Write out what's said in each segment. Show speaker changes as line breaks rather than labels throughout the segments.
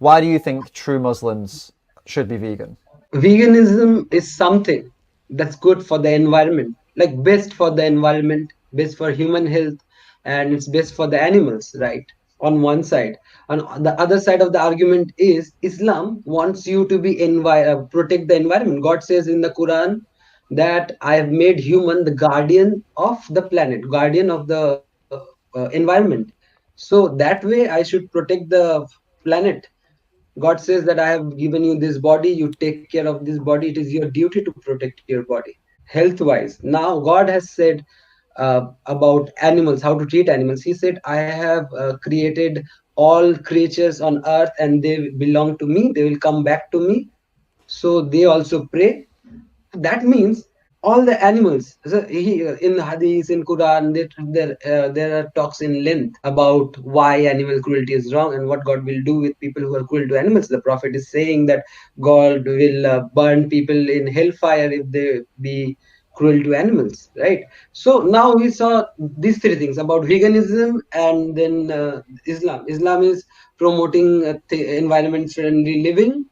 Why do you think true Muslims should be vegan?
Veganism is something that's good for the environment, like best for the environment, best for human health, and it's best for the animals, right? On one side. On the other side of the argument is Islam wants you to be protect the environment. God says in the Quran that I have made human the guardian of the planet, guardian of the environment. So that way I should protect the planet. God says that I have given you this body, you take care of this body. It is your duty to protect your body, health wise. Now, God has said about animals, how to treat animals. He said, I have created all creatures on earth and they belong to me, they will come back to me. So they also pray. That means all the animals. So in hadith, in Quran, there are talks in length about why animal cruelty is wrong and what God will do with people who are cruel to animals. The prophet is saying that God will burn people in hellfire if they be cruel to animals, right? So now we saw these three things about veganism, and then Islam is promoting environment friendly living,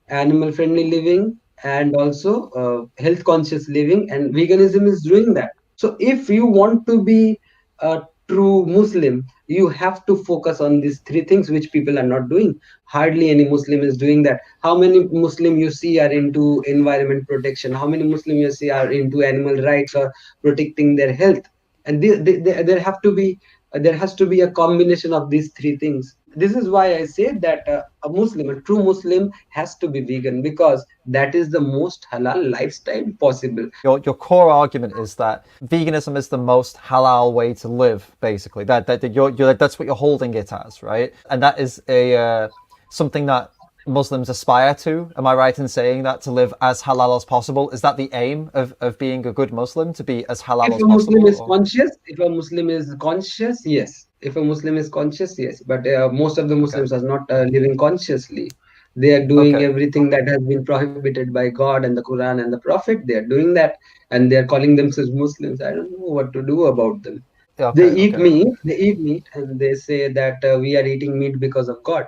animal friendly living, and also health conscious living, and veganism is doing that. So if you want to be a true Muslim, you have to focus on these three things, which people are not doing. Hardly any Muslim is doing that. How many Muslim you see are into environment protection? How many Muslim you see are into animal rights or protecting their health? And there have to be there has to be a combination of these three things. This is why I say that a Muslim, a true Muslim, has to be vegan, because that is the most halal lifestyle possible.
Your core argument is that veganism is the most halal way to live, basically. That's what you're holding it as, right? And that is a something that Muslims aspire to. Am I right in saying that, to live as halal as possible? Is that the aim of being a good Muslim, to be as halal
If
as
a Muslim
possible?
is
Or
conscious, if a Muslim is conscious, yes. If a Muslim is conscious, yes. But most of the
okay,
Muslims are not living consciously. They are doing
okay,
everything that has been prohibited by God and the Quran and the Prophet. They are doing that, and they are calling themselves Muslims. I don't know what to do about them.
yeah,
They
okay,
eat
okay.
meat. They eat meat, and they say that we are eating meat because of God.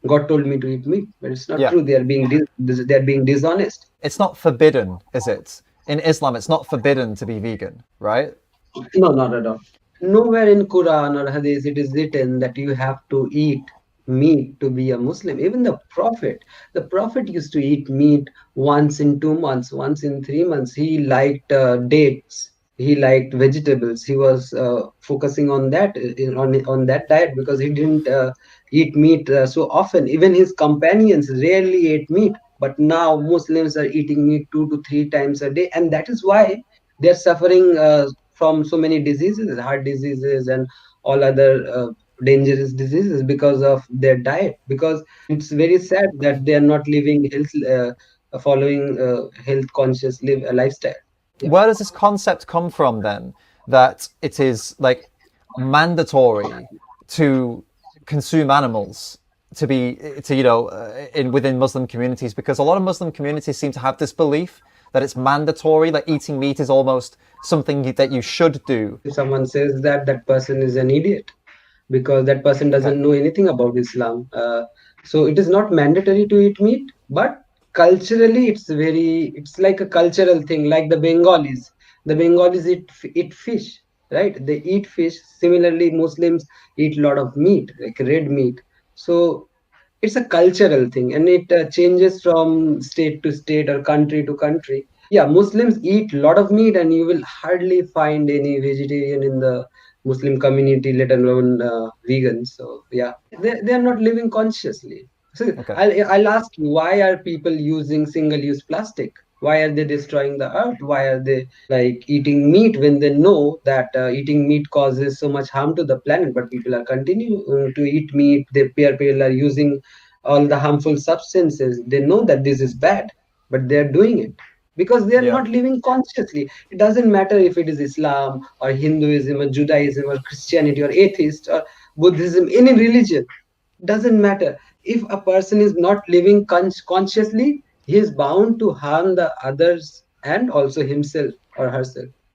God told me to eat meat, but it's not
Yeah,
true. They are being dishonest.
it's not forbidden, is it? In Islam, it's not forbidden to be vegan, right?
No, not at all. Nowhere in Quran or Hadith it is written that you have to eat meat to be a Muslim. Even the Prophet used to eat meat once in 2 months, once in 3 months. He liked dates. He liked vegetables. He was focusing on that on that diet, because he didn't eat meat so often. Even his companions rarely ate meat. But now Muslims are eating meat 2 to 3 times a day, and that is why they're suffering from so many diseases, heart diseases, and all other dangerous diseases, because of their diet. Because it's very sad that they are not living following health conscious lifestyle. Yeah.
Where does this concept come from then, that it is like mandatory to consume animals, to be to in within Muslim communities? Because a lot of Muslim communities seem to have this belief that it's mandatory, that eating meat is almost something that you should do.
If someone says that, that person is an idiot, because that person
Okay,
doesn't know anything about Islam. So it is not mandatory to eat meat, but culturally it's like a cultural thing. Like the Bengalis eat fish, right? They eat fish. Similarly, Muslims eat a lot of meat, like red meat. So it's a cultural thing, and it changes from state to state or country to country. Yeah, Muslims eat a lot of meat, and you will hardly find any vegetarian in the Muslim community, let alone vegan. So yeah, they are not living consciously. So
okay.
I'll ask you, why are people using single-use plastic? Why are they destroying the earth? Why are they like eating meat when they know that eating meat causes so much harm to the planet? But people are continuing to eat meat. People are using all the harmful substances. They know that this is bad, but they are doing it because they are
Yeah.
not living consciously. It doesn't matter if it is Islam or Hinduism or Judaism or Christianity or atheist or Buddhism, any religion. Doesn't matter. If a person is not living consciously, he is bound to harm the others and also himself or herself.